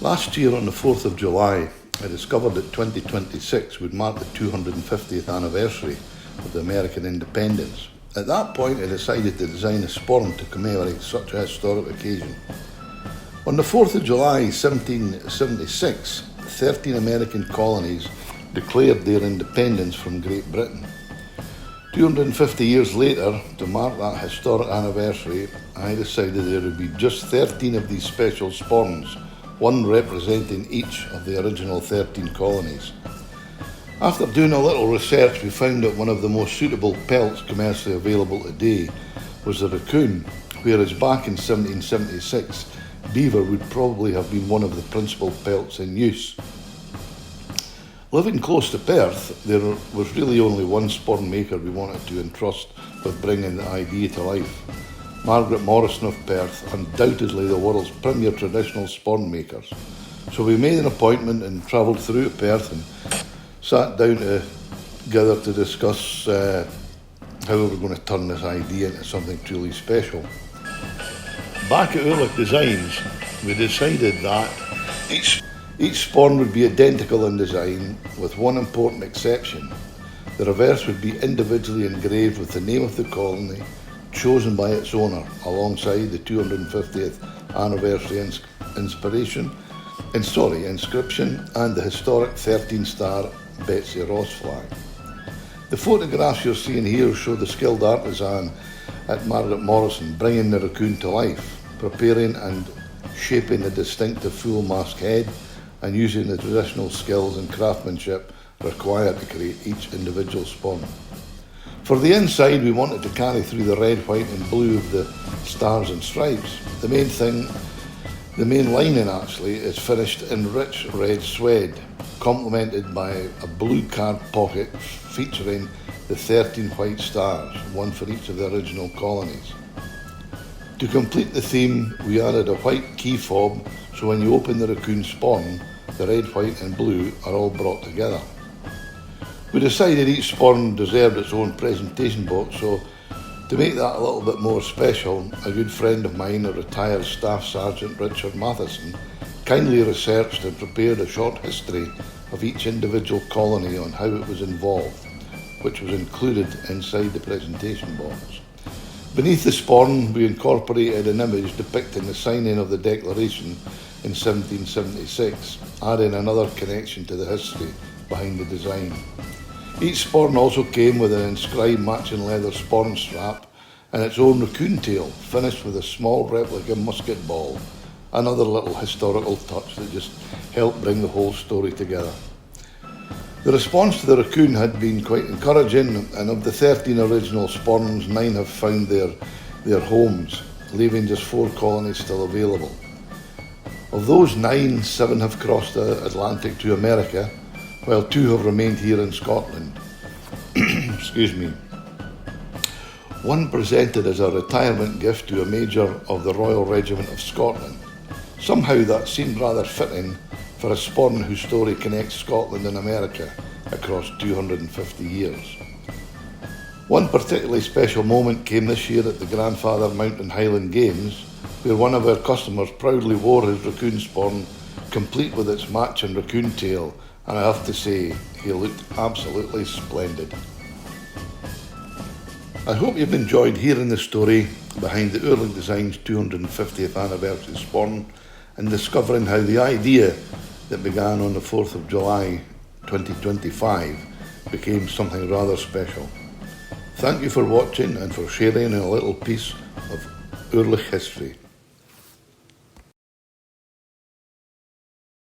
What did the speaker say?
Last year on the 4th of July, I discovered that 2026 would mark the 250th anniversary of the American independence. At that point, I decided to design a sporran to commemorate such a historic occasion. On the 4th of July 1776, 13 American colonies declared their independence from Great Britain. 250 years later, to mark that historic anniversary, I decided there would be just 13 of these special sporrans, one representing each of the original 13 colonies. After doing a little research, we found that one of the most suitable pelts commercially available today was the Raccoon, whereas back in 1776, beaver would probably have been one of the principal pelts in use. Living close to Perth, there was really only one sporran maker we wanted to entrust with bringing the idea to life. Margaret Morrison of Perth, undoubtedly the world's premier traditional sporran makers. So we made an appointment and travelled through to Perth and sat down together to discuss how we were going to turn this idea into something truly special. Back at Oorlich Designs, we decided that each sporran would be identical in design, with one important exception. The reverse would be individually engraved with the name of the colony, chosen by its owner, alongside the 250th anniversary inscription and the historic 13-star Betsy Ross flag. The photographs you're seeing here show the skilled artisan at Margaret Morrison bringing the Raccoon to life, preparing and shaping the distinctive full mask head and using the traditional skills and craftsmanship required to create each individual sporran. For the inside, we wanted to carry through the red, white and blue of the stars and stripes. The main lining actually is finished in rich red suede, complemented by a blue card pocket featuring the 13 white stars, one for each of the original colonies. To complete the theme, we added a white key fob, so when you open the Raccoon sporran, the red, white and blue are all brought together. We decided each sporran deserved its own presentation box, so to make that a little bit more special, a good friend of mine, a retired Staff Sergeant Richard Matheson, kindly researched and prepared a short history of each individual colony on how it was involved, which was included inside the presentation box. Beneath the sporran, we incorporated an image depicting the signing of the Declaration in 1776, adding another connection to the history behind the design. Each sporran also came with an inscribed matching leather sporran strap and its own raccoon tail, finished with a small replica musket ball, another little historical touch that just helped bring the whole story together. The response to the Raccoon had been quite encouraging, and of the 13 original sporrans, 9 have found their homes, leaving just 4 colonies still available. Of those 9, 7 have crossed the Atlantic to America, while 2 have remained here in Scotland. Excuse me. One presented as a retirement gift to a major of the Royal Regiment of Scotland. Somehow that seemed rather fitting for a sporran whose story connects Scotland and America across 250 years. One particularly special moment came this year at the Grandfather Mountain Highland Games, where one of our customers proudly wore his Raccoon sporran, complete with its matching raccoon tail, and I have to say, he looked absolutely splendid. I hope you've enjoyed hearing the story behind the Oorlich Designs 250th anniversary sporran and discovering how the idea that began on the 4th of July 2025 became something rather special. Thank you for watching and for sharing a little piece of Oorlich history.